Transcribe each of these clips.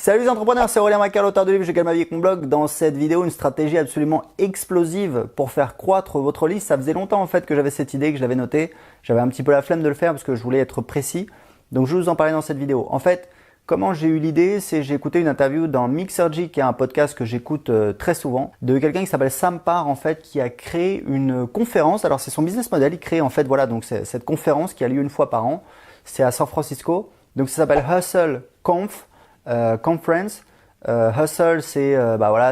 Salut les entrepreneurs, c'est Aurélien Macar, l'auteur de livre Je gagne ma vie avec mon blog. Dans cette vidéo, une stratégie absolument explosive pour faire croître votre liste. Ça faisait longtemps en fait que j'avais cette idée, que je l'avais notée. J'avais un petit peu la flemme de le faire parce que je voulais être précis. Donc je vais vous en parler dans cette vidéo. En fait, comment j'ai eu l'idée, c'est j'ai écouté une interview dans Mixergy, qui est un podcast que j'écoute très souvent, de quelqu'un qui s'appelle Sam Parr en fait, qui a créé une conférence. Alors c'est son business model, il crée en fait voilà donc cette conférence qui a lieu une fois par an. C'est à San Francisco. Donc ça s'appelle Hustle Conference. Hustle, c'est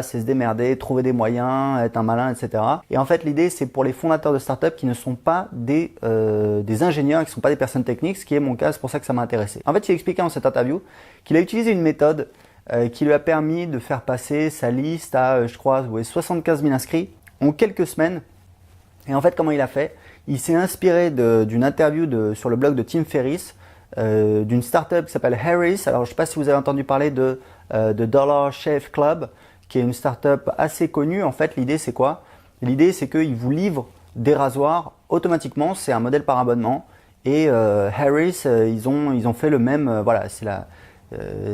c'est se démerder, trouver des moyens, être un malin, etc. Et en fait, l'idée, c'est pour les fondateurs de startups qui ne sont pas des ingénieurs, qui ne sont pas des personnes techniques, ce qui est mon cas, c'est pour ça que ça m'a intéressé. En fait, il expliquait dans cette interview qu'il a utilisé une méthode qui lui a permis de faire passer sa liste à, 75 000 inscrits en quelques semaines. Et en fait, comment il a fait? Il s'est inspiré d'une interview sur le blog de Tim Ferriss, d'une startup qui s'appelle Harris. Alors, je ne sais pas si vous avez entendu parler de Dollar Shave Club, qui est une startup assez connue. En fait, l'idée, c'est quoi? L'idée, c'est qu'ils vous livrent des rasoirs automatiquement. C'est un modèle par abonnement. Et Harris, ils ont fait le même.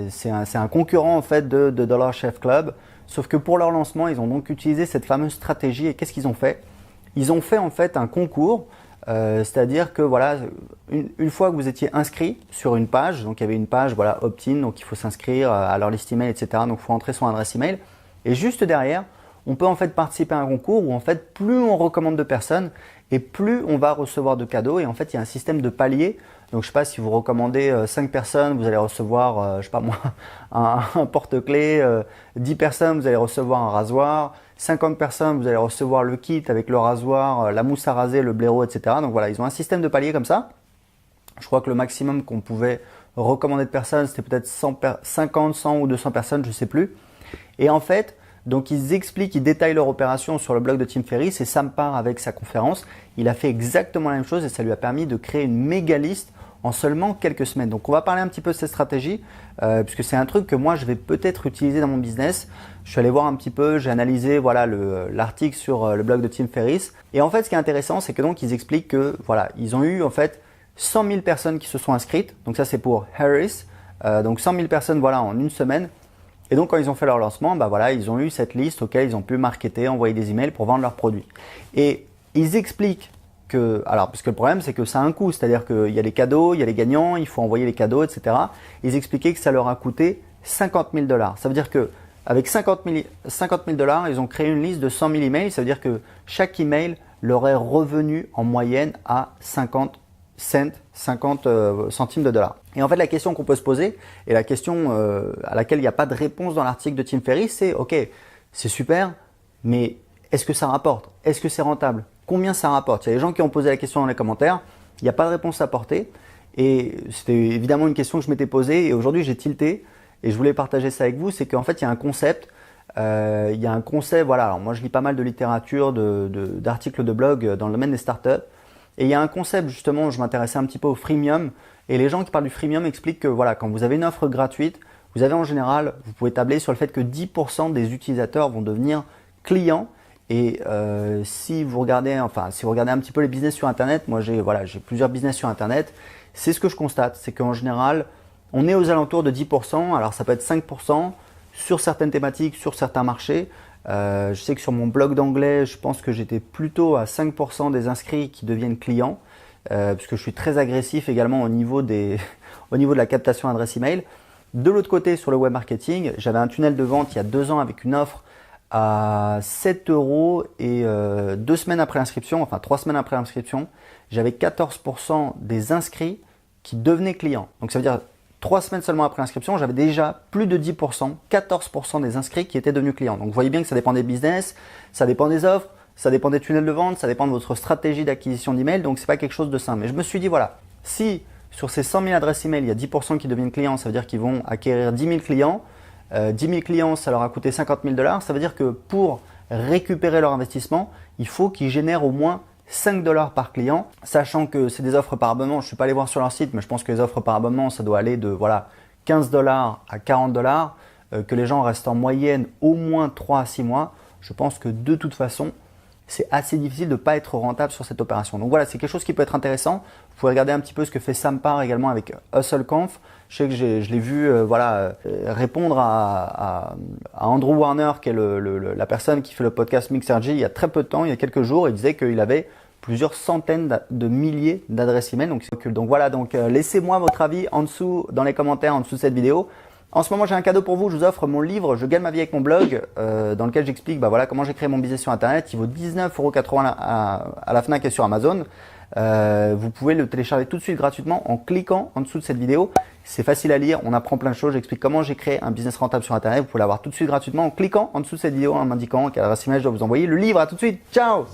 C'est un concurrent en fait de Dollar Shave Club. Sauf que pour leur lancement, ils ont donc utilisé cette fameuse stratégie. Et qu'est-ce qu'ils ont fait? Ils ont fait en fait un concours. C'est-à-dire que voilà, une fois que vous étiez inscrit sur une page, donc il y avait une page voilà opt-in, donc il faut s'inscrire à leur liste email, etc. Donc il faut entrer son adresse email. Et juste derrière, on peut en fait participer à un concours où en fait plus on recommande de personnes et plus on va recevoir de cadeaux. Et en fait il y a un système de paliers. Donc je sais pas, si vous recommandez 5 personnes, vous allez recevoir, je sais pas moi, un porte-clés. 10 personnes, vous allez recevoir un rasoir. 50 personnes, vous allez recevoir le kit avec le rasoir, la mousse à raser, le blaireau, etc. Donc voilà, ils ont un système de paliers comme ça. Je crois que le maximum qu'on pouvait recommander de personnes, c'était peut-être 50, 100 ou 200 personnes, je ne sais plus. Et en fait, donc ils expliquent, ils détaillent leur opération sur le blog de Tim Ferriss, et Sam Parr avec sa conférence. Il a fait exactement la même chose et ça lui a permis de créer une méga liste en seulement quelques semaines. Donc on va parler un petit peu de cette stratégie puisque c'est un truc que moi je vais peut-être utiliser dans mon business. Je suis allé voir un petit peu, j'ai analysé voilà l'article sur le blog de Tim Ferriss. Et en fait ce qui est intéressant, c'est que donc ils expliquent que voilà, ils ont eu en fait 100 000 personnes qui se sont inscrites. Donc ça c'est pour Harris. Donc 100 000 personnes voilà en une semaine. Et donc quand ils ont fait leur lancement, ils ont eu cette liste auquel ils ont pu marketer, envoyer des emails pour vendre leurs produits. Et ils expliquent parce que le problème c'est que ça a un coût, c'est-à-dire qu'il y a les cadeaux, il y a les gagnants, il faut envoyer les cadeaux, etc. Ils expliquaient que ça leur a coûté 50 000 $. Ça veut dire que avec 50 000 $, ils ont créé une liste de 100 000 emails. Ça veut dire que chaque email leur est revenu en moyenne à 50 centimes de dollars. Et en fait, la question qu'on peut se poser, et la question à laquelle il n'y a pas de réponse dans l'article de Tim Ferriss, c'est ok, c'est super, mais est-ce que ça rapporte? Est-ce que c'est rentable? Combien ça rapporte? Il y a des gens qui ont posé la question dans les commentaires, il n'y a pas de réponse à apporter. Et c'était évidemment une question que je m'étais posée et aujourd'hui j'ai tilté et je voulais partager ça avec vous. C'est qu'en fait il y a un concept, voilà. Alors moi je lis pas mal de littérature, d'articles de blog dans le domaine des startups. Et il y a un concept justement, je m'intéressais un petit peu au freemium. Et les gens qui parlent du freemium expliquent que voilà, quand vous avez une offre gratuite, vous avez en général, vous pouvez tabler sur le fait que 10% des utilisateurs vont devenir clients. Et si vous regardez un petit peu les business sur Internet, moi j'ai plusieurs business sur Internet, c'est ce que je constate, c'est qu'en général, on est aux alentours de 10%, alors ça peut être 5% sur certaines thématiques, sur certains marchés. Je sais que sur mon blog d'anglais, je pense que j'étais plutôt à 5% des inscrits qui deviennent clients, puisque je suis très agressif également au niveau de la captation adresse email. De l'autre côté, sur le web marketing, j'avais un tunnel de vente il y a 2 ans avec une offre à 7 € et 2 semaines après l'inscription, enfin 3 semaines après l'inscription, j'avais 14% des inscrits qui devenaient clients. Donc ça veut dire 3 semaines seulement après l'inscription, j'avais déjà plus de 10%, 14% des inscrits qui étaient devenus clients. Donc vous voyez bien que ça dépend des business, ça dépend des offres, ça dépend des tunnels de vente, ça dépend de votre stratégie d'acquisition d'email, donc c'est pas quelque chose de simple. Mais je me suis dit voilà, si sur ces 100 000 adresses email, il y a 10% qui deviennent clients, ça veut dire qu'ils vont acquérir 10 000 clients. 10 000 clients, ça leur a coûté 50 000 $. Ça veut dire que pour récupérer leur investissement, il faut qu'ils génèrent au moins 5 $ par client, sachant que c'est des offres par abonnement. Je ne suis pas allé voir sur leur site, mais je pense que les offres par abonnement, ça doit aller de 15 $ à 40 $, que les gens restent en moyenne au moins 3 à 6 mois. Je pense que de toute façon, c'est assez difficile de ne pas être rentable sur cette opération. Donc voilà, c'est quelque chose qui peut être intéressant. Vous pouvez regarder un petit peu ce que fait Sam Parr également avec HustleConf. Je sais que je l'ai vu répondre à Andrew Warner, qui est la personne qui fait le podcast Mixergy, il y a très peu de temps, il y a quelques jours. Il disait qu'il avait plusieurs centaines de milliers d'adresses email. Donc voilà, laissez-moi votre avis en dessous, dans les commentaires en dessous de cette vidéo. En ce moment, j'ai un cadeau pour vous. Je vous offre mon livre « Je gagne ma vie avec mon blog » dans lequel j'explique comment j'ai créé mon business sur Internet. Il vaut 19,80 € à la Fnac et sur Amazon. Vous pouvez le télécharger tout de suite gratuitement en cliquant en dessous de cette vidéo. C'est facile à lire, on apprend plein de choses. J'explique comment j'ai créé un business rentable sur Internet. Vous pouvez l'avoir tout de suite gratuitement en cliquant en dessous de cette vidéo en m'indiquant quelle adresse email je dois vous envoyer le livre. À tout de suite, ciao!